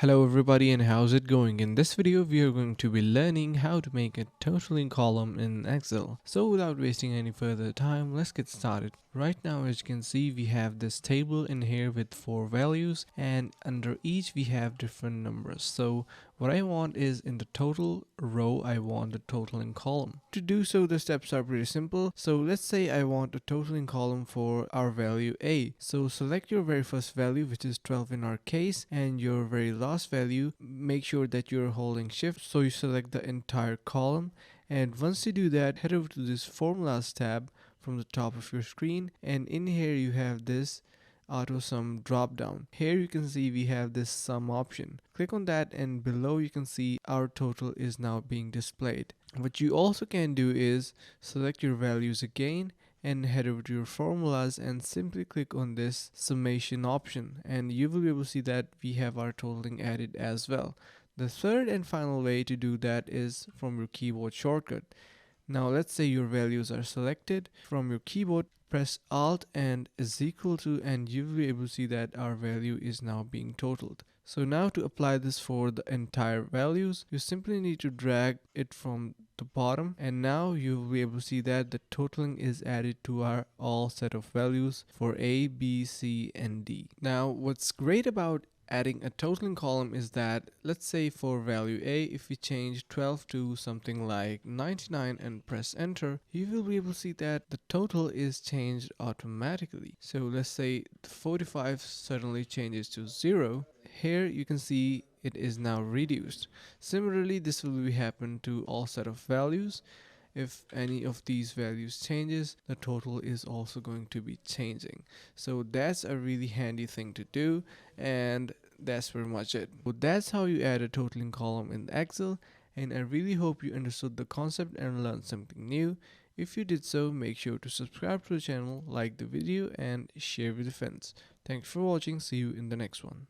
Hello everybody, and how's it going? In this video we are going to be learning how to make a totaling column in Excel. So without wasting any further time, let's get started. Right now, as you can see, we have this table in here with 4 values, and under each we have different numbers. So what I want is, in the total row, I want the totaling column. To do so, the steps are pretty simple. So let's say I want a totaling column for our value A. So select your very first value, which is 12 in our case, and your very last value. Make sure that you're holding shift so you select the entire column. And once you do that, head over to this formulas tab from the top of your screen, and in here you have this auto sum drop down. Here you can see we have this sum option. Click on that, and below you can see our total is now being displayed. What you also can do is select your values again and head over to your formulas and simply click on this summation option, and you will be able to see that we have our totaling added as well. The third and final way to do that is from your keyboard shortcut. Now let's say your values are selected. From your keyboard, press Alt and is equal to, and you will be able to see that our value is now being totaled. So now to apply this for the entire values, you simply need to drag it from the bottom, and now you will be able to see that the totaling is added to our all set of values for A, B, C, and D. Now what's great about adding a totaling column is that, let's say for value A, if we change 12 to something like 99 and press enter, you will be able to see that the total is changed automatically. So let's say the 45 suddenly changes to 0. Here you can see it is now reduced. Similarly, this will happen to all set of values. If any of these values changes, the total is also going to be changing. So that's a really handy thing to do, and that's pretty much it. So that's how you add a totaling column in Excel, and I really hope you understood the concept and learned something new. If you did so, make sure to subscribe to the channel, like the video, and share with your friends. Thanks for watching. See you in the next one.